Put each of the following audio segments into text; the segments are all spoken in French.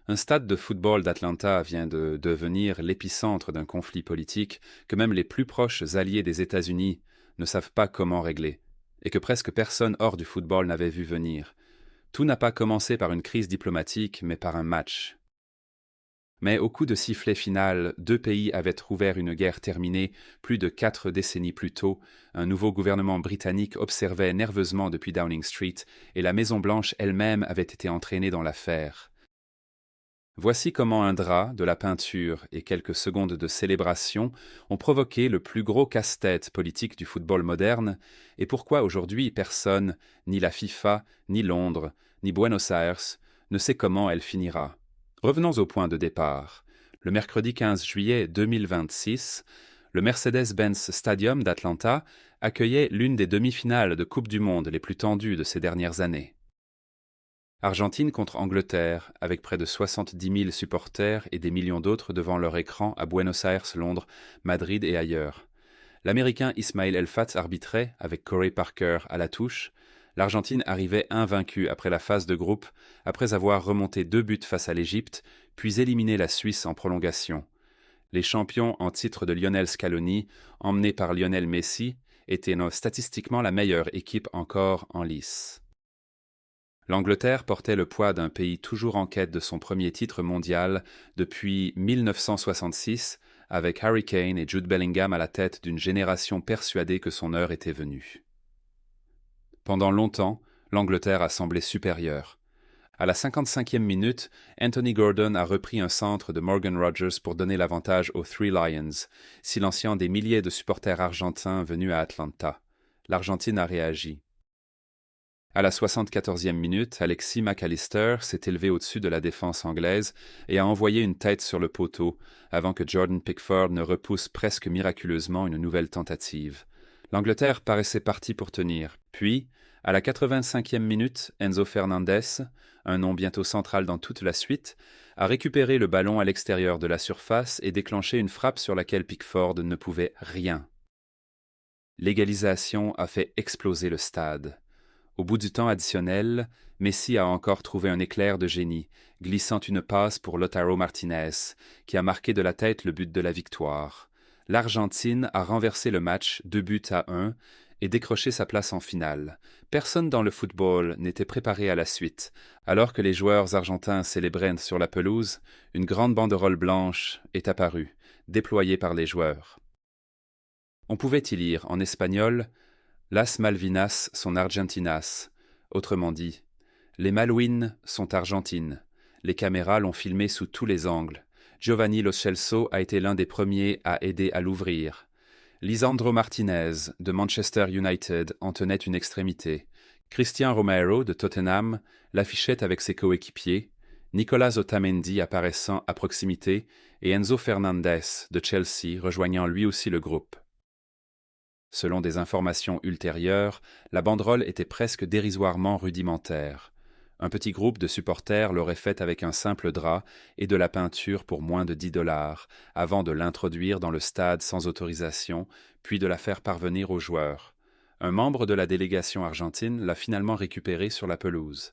Un stade de football d'Atlanta vient de devenir l'épicentre d'un conflit politique que même les plus proches alliés des États-Unis ne savent pas comment régler, et que presque personne hors du football n'avait vu venir. Tout n'a pas commencé par une crise diplomatique, mais par un match. Mais au coup de sifflet final, deux pays avaient ouvert une guerre terminée plus de 4 décennies plus tôt. Un nouveau gouvernement britannique observait nerveusement depuis Downing Street, et la Maison-Blanche elle-même avait été entraînée dans l'affaire. Voici comment un drap, de la peinture et quelques secondes de célébration ont provoqué le plus gros casse-tête politique du football moderne, et pourquoi aujourd'hui personne, ni la FIFA, ni Londres, ni Buenos Aires, ne sait comment elle finira. Revenons au point de départ. Le mercredi 15 juillet 2026, le Mercedes-Benz Stadium d'Atlanta accueillait l'une des demi-finales de Coupe du Monde les plus tendues de ces dernières années. Argentine contre Angleterre, avec près de 70 000 supporters et des millions d'autres devant leur écran à Buenos Aires, Londres, Madrid et ailleurs. L'Américain Ismail Elfat arbitrait, avec Corey Parker à la touche. L'Argentine arrivait invaincue après la phase de groupe, après avoir remonté 2 buts face à l'Égypte, puis éliminé la Suisse en prolongation. Les champions en titre de Lionel Scaloni, emmenés par Lionel Messi, étaient statistiquement la meilleure équipe encore en lice. L'Angleterre portait le poids d'un pays toujours en quête de son premier titre mondial depuis 1966, avec Harry Kane et Jude Bellingham à la tête d'une génération persuadée que son heure était venue. Pendant longtemps, l'Angleterre a semblé supérieure. À la 55e minute, Anthony Gordon a repris un centre de Morgan Rogers pour donner l'avantage aux Three Lions, silenciant des milliers de supporters argentins venus à Atlanta. L'Argentine a réagi. À la 74e minute, Alexis McAllister s'est élevé au-dessus de la défense anglaise et a envoyé une tête sur le poteau avant que Jordan Pickford ne repousse presque miraculeusement une nouvelle tentative. L'Angleterre paraissait partie pour tenir. Puis, à la 85e minute, Enzo Fernandez, un nom bientôt central dans toute la suite, a récupéré le ballon à l'extérieur de la surface et déclenché une frappe sur laquelle Pickford ne pouvait rien. L'égalisation a fait exploser le stade. Au bout du temps additionnel, Messi a encore trouvé un éclair de génie, glissant une passe pour Lautaro Martinez, qui a marqué de la tête le but de la victoire. L'Argentine a renversé le match 2-1 et décroché sa place en finale. Personne dans le football n'était préparé à la suite. Alors que les joueurs argentins célébraient sur la pelouse, une grande banderole blanche est apparue, déployée par les joueurs. On pouvait y lire en espagnol « Las Malvinas son Argentinas », autrement dit « Les Malouines sont argentines ». Les caméras l'ont filmé sous tous les angles. Giovanni Lo Celso a été l'un des premiers à aider à l'ouvrir. Lisandro Martinez, de Manchester United, en tenait une extrémité. Christian Romero, de Tottenham, l'affichait avec ses coéquipiers. Nicolas Otamendi apparaissant à proximité et Enzo Fernandez, de Chelsea, rejoignant lui aussi le groupe. Selon des informations ultérieures, la banderole était presque dérisoirement rudimentaire. Un petit groupe de supporters l'aurait faite avec un simple drap et de la peinture pour moins de $10, avant de l'introduire dans le stade sans autorisation, puis de la faire parvenir aux joueurs. Un membre de la délégation argentine l'a finalement récupérée sur la pelouse.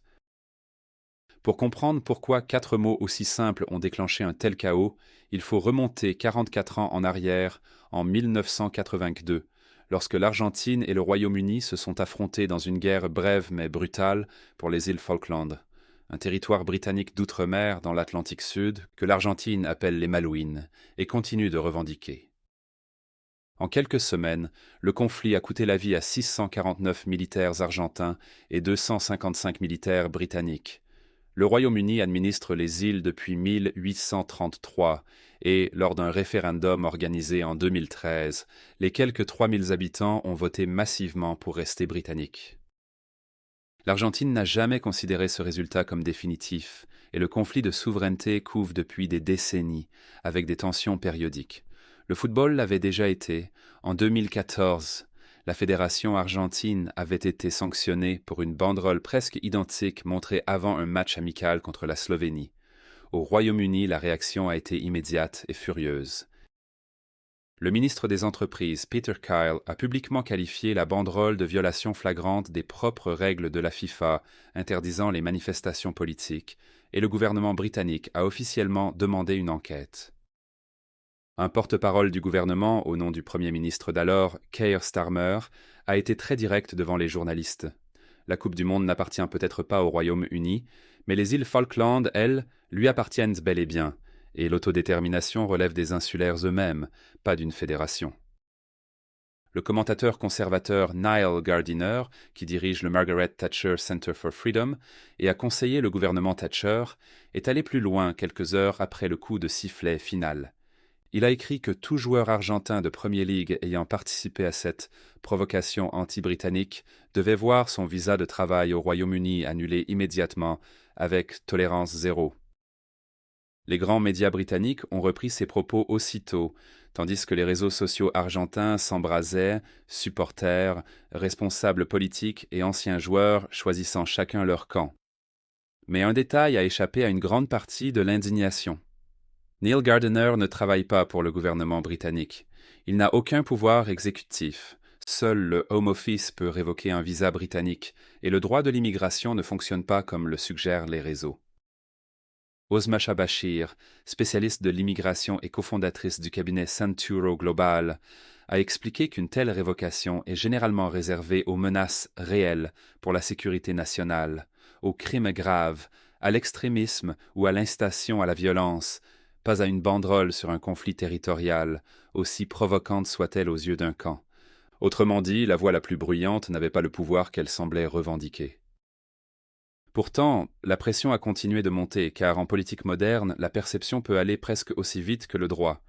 Pour comprendre pourquoi 4 mots aussi simples ont déclenché un tel chaos, il faut remonter 44 ans en arrière, en 1982, lorsque l'Argentine et le Royaume-Uni se sont affrontés dans une guerre brève mais brutale pour les îles Falkland, un territoire britannique d'outre-mer dans l'Atlantique Sud que l'Argentine appelle les Malouines et continue de revendiquer. En quelques semaines, le conflit a coûté la vie à 649 militaires argentins et 255 militaires britanniques. Le Royaume-Uni administre les îles depuis 1833 et, lors d'un référendum organisé en 2013, les quelques 3000 habitants ont voté massivement pour rester britanniques. L'Argentine n'a jamais considéré ce résultat comme définitif et le conflit de souveraineté couve depuis des décennies, avec des tensions périodiques. Le football l'avait déjà été. En 2014, la fédération argentine avait été sanctionnée pour une banderole presque identique montrée avant un match amical contre la Slovénie. Au Royaume-Uni, la réaction a été immédiate et furieuse. Le ministre des Entreprises, Peter Kyle, a publiquement qualifié la banderole de violation flagrante des propres règles de la FIFA interdisant les manifestations politiques, et le gouvernement britannique a officiellement demandé une enquête. Un porte-parole du gouvernement, au nom du Premier ministre d'alors, Keir Starmer, a été très direct devant les journalistes. La Coupe du Monde n'appartient peut-être pas au Royaume-Uni, mais les îles Falkland, elles, lui appartiennent bel et bien, et l'autodétermination relève des insulaires eux-mêmes, pas d'une fédération. Le commentateur conservateur Niall Gardiner, qui dirige le Margaret Thatcher Centre for Freedom et a conseillé le gouvernement Thatcher, est allé plus loin quelques heures après le coup de sifflet final. Il a écrit que tout joueur argentin de Premier League ayant participé à cette provocation anti-britannique devait voir son visa de travail au Royaume-Uni annulé immédiatement avec tolérance zéro. Les grands médias britanniques ont repris ces propos aussitôt, tandis que les réseaux sociaux argentins s'embrasaient, supporters, responsables politiques et anciens joueurs choisissant chacun leur camp. Mais un détail a échappé à une grande partie de l'indignation. Neil Gardiner ne travaille pas pour le gouvernement britannique. Il n'a aucun pouvoir exécutif. Seul le Home Office peut révoquer un visa britannique, et le droit de l'immigration ne fonctionne pas comme le suggèrent les réseaux. Ozma Shabashir, spécialiste de l'immigration et cofondatrice du cabinet Santuro Global, a expliqué qu'une telle révocation est généralement réservée aux menaces réelles pour la sécurité nationale, aux crimes graves, à l'extrémisme ou à l'incitation à la violence, pas à une banderole sur un conflit territorial, aussi provocante soit-elle aux yeux d'un camp. Autrement dit, la voix la plus bruyante n'avait pas le pouvoir qu'elle semblait revendiquer. Pourtant, la pression a continué de monter, car en politique moderne, la perception peut aller presque aussi vite que le droit.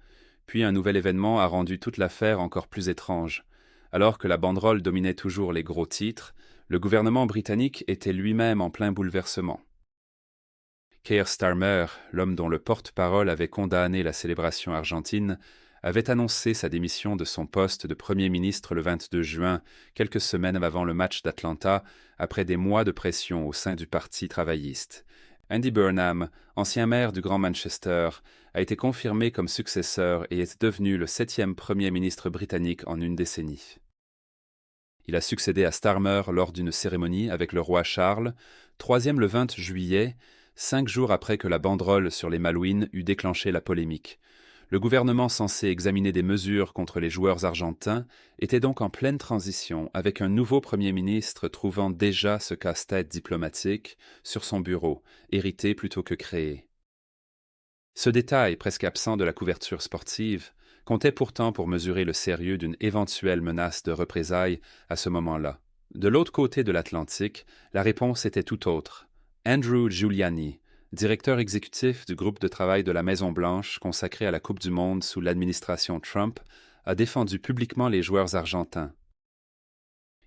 Puis un nouvel événement a rendu toute l'affaire encore plus étrange. Alors que la banderole dominait toujours les gros titres, le gouvernement britannique était lui-même en plein bouleversement. Keir Starmer, l'homme dont le porte-parole avait condamné la célébration argentine, avait annoncé sa démission de son poste de Premier ministre le 22 juin, quelques semaines avant le match d'Atlanta, après des mois de pression au sein du Parti travailliste. Andy Burnham, ancien maire du Grand Manchester, a été confirmé comme successeur et est devenu le 7e Premier ministre britannique en une décennie. Il a succédé à Starmer lors d'une cérémonie avec le roi Charles, 3e le 20 juillet, 5 jours après que la banderole sur les Malouines eut déclenché la polémique. Le gouvernement censé examiner des mesures contre les joueurs argentins était donc en pleine transition, avec un nouveau Premier ministre trouvant déjà ce casse-tête diplomatique sur son bureau, hérité plutôt que créé. Ce détail, presque absent de la couverture sportive, comptait pourtant pour mesurer le sérieux d'une éventuelle menace de représailles à ce moment-là. De l'autre côté de l'Atlantique, la réponse était tout autre. Andrew Giuliani, directeur exécutif du groupe de travail de la Maison-Blanche consacré à la Coupe du Monde sous l'administration Trump, a défendu publiquement les joueurs argentins.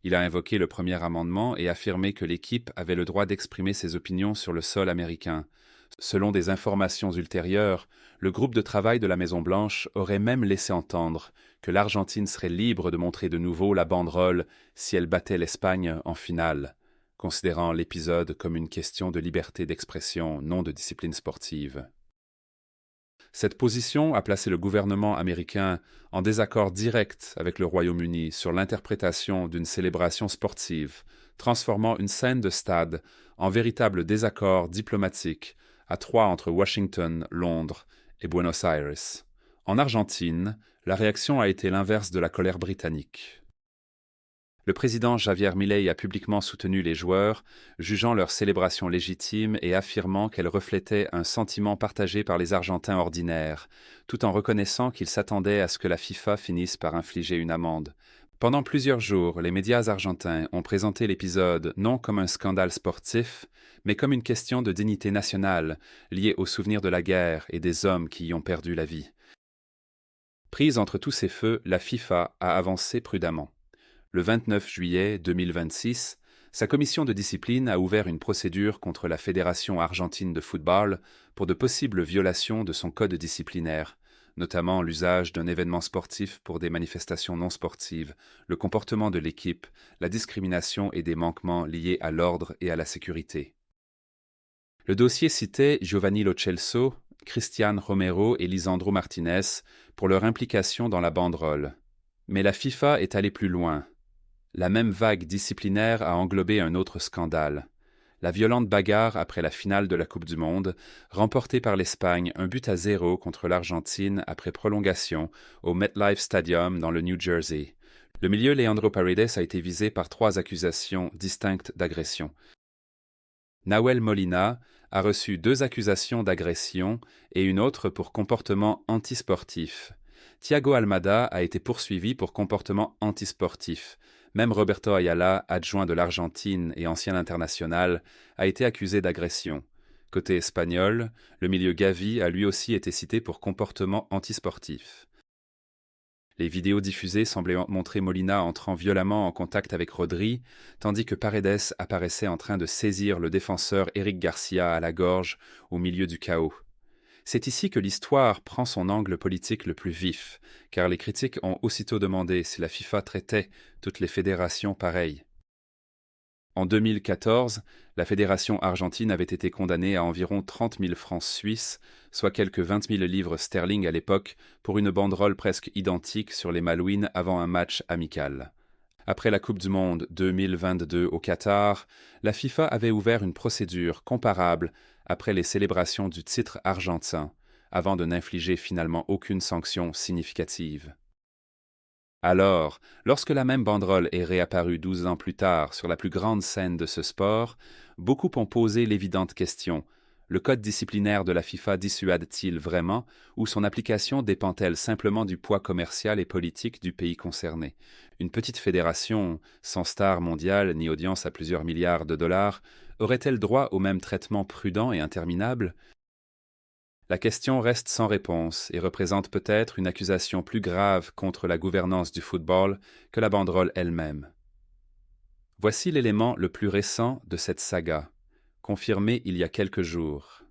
Il a invoqué le premier amendement et affirmé que l'équipe avait le droit d'exprimer ses opinions sur le sol américain. Selon des informations ultérieures, le groupe de travail de la Maison-Blanche aurait même laissé entendre que l'Argentine serait libre de montrer de nouveau la banderole si elle battait l'Espagne en finale, considérant l'épisode comme une question de liberté d'expression, non de discipline sportive. Cette position a placé le gouvernement américain en désaccord direct avec le Royaume-Uni sur l'interprétation d'une célébration sportive, transformant une scène de stade en véritable désaccord diplomatique à trois entre Washington, Londres et Buenos Aires. En Argentine, la réaction a été l'inverse de la colère britannique. Le président Javier Milei a publiquement soutenu les joueurs, jugeant leur célébration légitime et affirmant qu'elle reflétait un sentiment partagé par les Argentins ordinaires, tout en reconnaissant qu'il s'attendait à ce que la FIFA finisse par infliger une amende. Pendant plusieurs jours, les médias argentins ont présenté l'épisode non comme un scandale sportif, mais comme une question de dignité nationale, liée au souvenir de la guerre et des hommes qui y ont perdu la vie. Prise entre tous ces feux, la FIFA a avancé prudemment. Le 29 juillet 2026, sa commission de discipline a ouvert une procédure contre la Fédération argentine de football pour de possibles violations de son code disciplinaire, notamment l'usage d'un événement sportif pour des manifestations non sportives, le comportement de l'équipe, la discrimination et des manquements liés à l'ordre et à la sécurité. Le dossier citait Giovanni Lo Celso, Cristian Romero et Lisandro Martinez pour leur implication dans la banderole. Mais la FIFA est allée plus loin. La même vague disciplinaire a englobé un autre scandale. La violente bagarre après la finale de la Coupe du Monde, remportée par l'Espagne 1-0 contre l'Argentine après prolongation au MetLife Stadium dans le New Jersey. Le milieu Leandro Paredes a été visé par 3 accusations distinctes d'agression. Nahuel Molina a reçu 2 accusations d'agression et une autre pour comportement antisportif. Thiago Almada a été poursuivi pour comportement antisportif. Même Roberto Ayala, adjoint de l'Argentine et ancien international, a été accusé d'agression. Côté espagnol, le milieu Gavi a lui aussi été cité pour comportement antisportif. Les vidéos diffusées semblaient montrer Molina entrant violemment en contact avec Rodri, tandis que Paredes apparaissait en train de saisir le défenseur Eric Garcia à la gorge au milieu du chaos. C'est ici que l'histoire prend son angle politique le plus vif, car les critiques ont aussitôt demandé si la FIFA traitait toutes les fédérations pareilles. En 2014, la fédération argentine avait été condamnée à environ 30 000 francs suisses, soit quelques 20 000 livres sterling à l'époque, pour une banderole presque identique sur les Malouines avant un match amical. Après la Coupe du Monde 2022 au Qatar, la FIFA avait ouvert une procédure comparable après les célébrations du titre argentin, avant de n'infliger finalement aucune sanction significative. Alors, lorsque la même banderole est réapparue 12 ans plus tard sur la plus grande scène de ce sport, beaucoup ont posé l'évidente question: le code disciplinaire de la FIFA dissuade-t-il vraiment, ou son application dépend-elle simplement du poids commercial et politique du pays concerné? Une petite fédération, sans star mondiale ni audience à plusieurs milliards de dollars, aurait-elle droit au même traitement prudent et interminable? La question reste sans réponse et représente peut-être une accusation plus grave contre la gouvernance du football que la banderole elle-même. Voici l'élément le plus récent de cette saga, confirmé il y a quelques jours.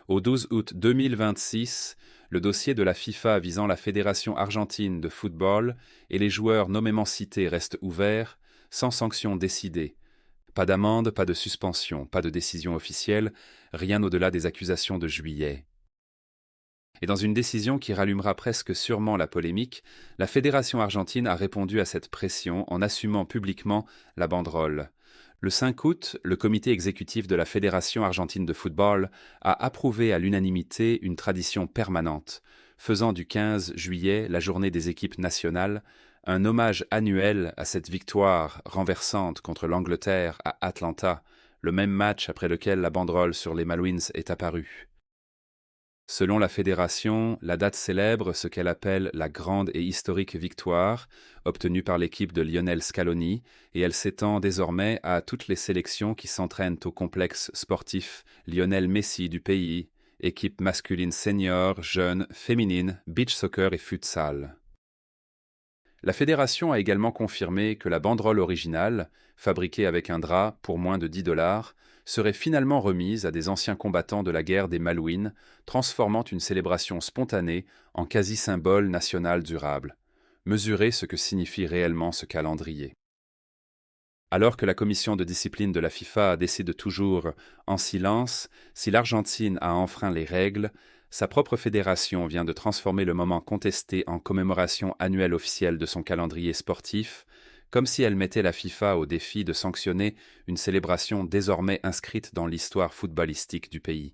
Au 12 août 2026, le dossier de la FIFA visant la Fédération argentine de football et les joueurs nommément cités reste ouvert, sans sanction décidée. Pas d'amende, pas de suspension, pas de décision officielle, rien au-delà des accusations de juillet. Et dans une décision qui rallumera presque sûrement la polémique, la Fédération argentine a répondu à cette pression en assumant publiquement la banderole. Le 5 août, le comité exécutif de la Fédération argentine de football a approuvé à l'unanimité une tradition permanente, faisant du 15 juillet, la journée des équipes nationales, un hommage annuel à cette victoire renversante contre l'Angleterre à Atlanta, le même match après lequel la banderole sur les Malouines est apparue. Selon la fédération, la date célèbre ce qu'elle appelle la grande et historique victoire, obtenue par l'équipe de Lionel Scaloni, et elle s'étend désormais à toutes les sélections qui s'entraînent au complexe sportif Lionel Messi du pays, équipe masculine senior, jeune, féminine, beach soccer et futsal. La fédération a également confirmé que la banderole originale, fabriquée avec un drap pour moins de 10 $, serait finalement remise à des anciens combattants de la guerre des Malouines, transformant une célébration spontanée en quasi-symbole national durable. Mesurez ce que signifie réellement ce calendrier. Alors que la commission de discipline de la FIFA décide toujours, en silence, si l'Argentine a enfreint les règles, sa propre fédération vient de transformer le moment contesté en commémoration annuelle officielle de son calendrier sportif, comme si elle mettait la FIFA au défi de sanctionner une célébration désormais inscrite dans l'histoire footballistique du pays.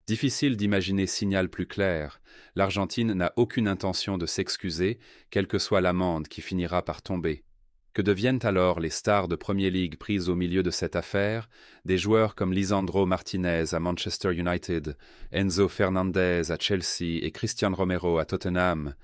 Difficile d'imaginer signal plus clair, l'Argentine n'a aucune intention de s'excuser, quelle que soit l'amende qui finira par tomber. Que deviennent alors les stars de Premier League prises au milieu de cette affaire, des joueurs comme Lisandro Martinez à Manchester United, Enzo Fernandez à Chelsea et Cristian Romero à Tottenham?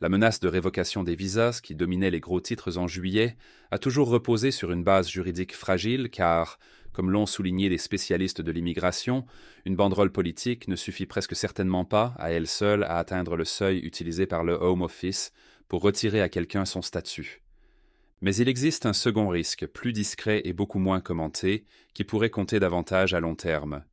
La menace de révocation des visas, qui dominait les gros titres en juillet, a toujours reposé sur une base juridique fragile car, comme l'ont souligné des spécialistes de l'immigration, une banderole politique ne suffit presque certainement pas, à elle seule, à atteindre le seuil utilisé par le Home Office pour retirer à quelqu'un son statut. Mais il existe un second risque, plus discret et beaucoup moins commenté, qui pourrait compter davantage à long terme.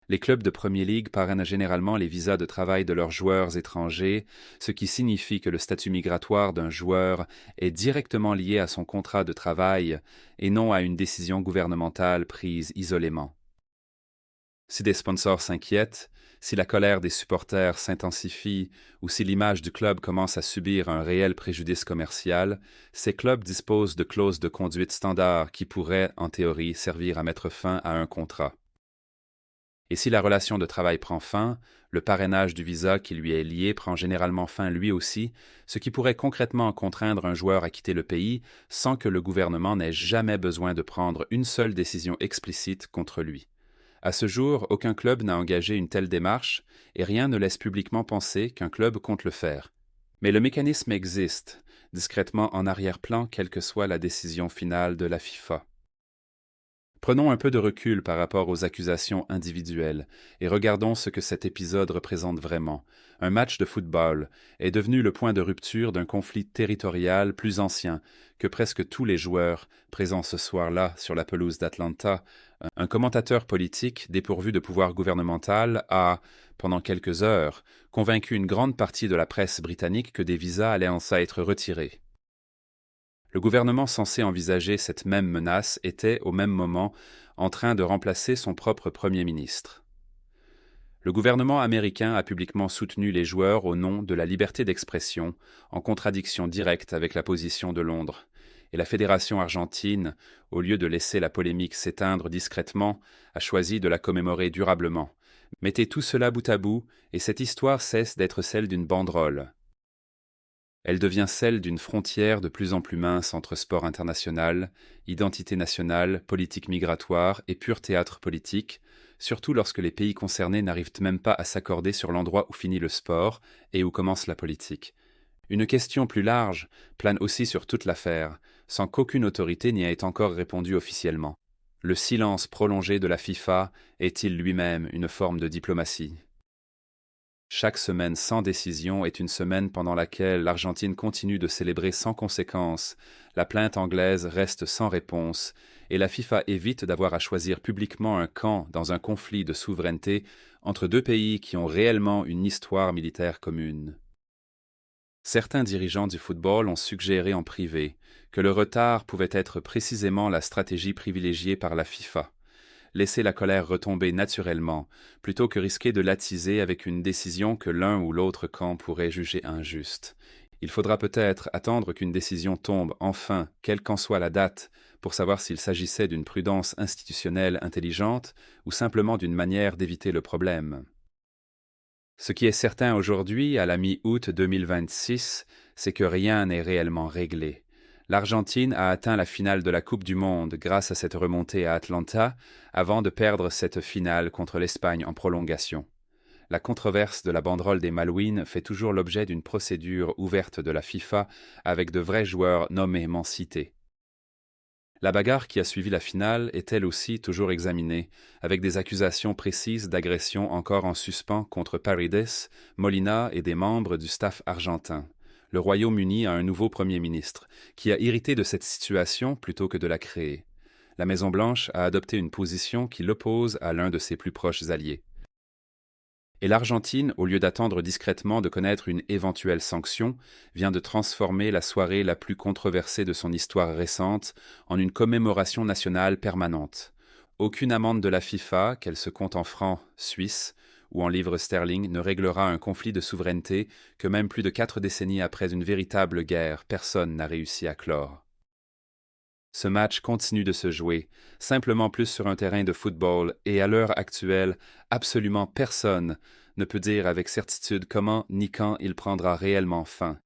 Les clubs de Premier League parrainent généralement les visas de travail de leurs joueurs étrangers, ce qui signifie que le statut migratoire d'un joueur est directement lié à son contrat de travail et non à une décision gouvernementale prise isolément. Si des sponsors s'inquiètent, si la colère des supporters s'intensifie ou si l'image du club commence à subir un réel préjudice commercial, ces clubs disposent de clauses de conduite standard qui pourraient, en théorie, servir à mettre fin à un contrat. Et si la relation de travail prend fin, le parrainage du visa qui lui est lié prend généralement fin lui aussi, ce qui pourrait concrètement contraindre un joueur à quitter le pays sans que le gouvernement n'ait jamais besoin de prendre une seule décision explicite contre lui. À ce jour, aucun club n'a engagé une telle démarche et rien ne laisse publiquement penser qu'un club compte le faire. Mais le mécanisme existe, discrètement en arrière-plan, quelle que soit la décision finale de la FIFA. Prenons un peu de recul par rapport aux accusations individuelles et regardons ce que cet épisode représente vraiment. Un match de football est devenu le point de rupture d'un conflit territorial plus ancien que presque tous les joueurs présents ce soir-là sur la pelouse d'Atlanta. Un commentateur politique dépourvu de pouvoir gouvernemental a, pendant quelques heures, convaincu une grande partie de la presse britannique que des visas allaient en être retirés. Le gouvernement censé envisager cette même menace était, au même moment, en train de remplacer son propre Premier ministre. Le gouvernement américain a publiquement soutenu les joueurs au nom de la liberté d'expression, en contradiction directe avec la position de Londres. Et la fédération argentine, au lieu de laisser la polémique s'éteindre discrètement, a choisi de la commémorer durablement. Mettez tout cela bout à bout, et cette histoire cesse d'être celle d'une banderole. Elle devient celle d'une frontière de plus en plus mince entre sport international, identité nationale, politique migratoire et pur théâtre politique, surtout lorsque les pays concernés n'arrivent même pas à s'accorder sur l'endroit où finit le sport et où commence la politique. Une question plus large plane aussi sur toute l'affaire, sans qu'aucune autorité n'y ait encore répondu officiellement. Le silence prolongé de la FIFA est-il lui-même une forme de diplomatie ? Chaque semaine sans décision est une semaine pendant laquelle l'Argentine continue de célébrer sans conséquence, la plainte anglaise reste sans réponse, et la FIFA évite d'avoir à choisir publiquement un camp dans un conflit de souveraineté entre deux pays qui ont réellement une histoire militaire commune. Certains dirigeants du football ont suggéré en privé que le retard pouvait être précisément la stratégie privilégiée par la FIFA. Laisser la colère retomber naturellement, plutôt que risquer de l'attiser avec une décision que l'un ou l'autre camp pourrait juger injuste. Il faudra peut-être attendre qu'une décision tombe enfin, quelle qu'en soit la date, pour savoir s'il s'agissait d'une prudence institutionnelle intelligente ou simplement d'une manière d'éviter le problème. Ce qui est certain aujourd'hui, à la mi-août 2026, c'est que rien n'est réellement réglé. L'Argentine a atteint la finale de la Coupe du Monde grâce à cette remontée à Atlanta, avant de perdre cette finale contre l'Espagne en prolongation. La controverse de la banderole des Malouines fait toujours l'objet d'une procédure ouverte de la FIFA avec de vrais joueurs nommément cités. La bagarre qui a suivi la finale est elle aussi toujours examinée, avec des accusations précises d'agression encore en suspens contre Paredes, Molina et des membres du staff argentin. Le Royaume-Uni a un nouveau Premier ministre, qui a hérité de cette situation plutôt que de la créer. La Maison-Blanche a adopté une position qui l'oppose à l'un de ses plus proches alliés. Et l'Argentine, au lieu d'attendre discrètement de connaître une éventuelle sanction, vient de transformer la soirée la plus controversée de son histoire récente en une commémoration nationale permanente. Aucune amende de la FIFA, qu'elle se compte en francs suisses ou en livres sterling, ne réglera un conflit de souveraineté que même plus de 4 décennies après une véritable guerre, personne n'a réussi à clore. Ce match continue de se jouer, simplement plus sur un terrain de football, et à l'heure actuelle, absolument personne ne peut dire avec certitude comment ni quand il prendra réellement fin.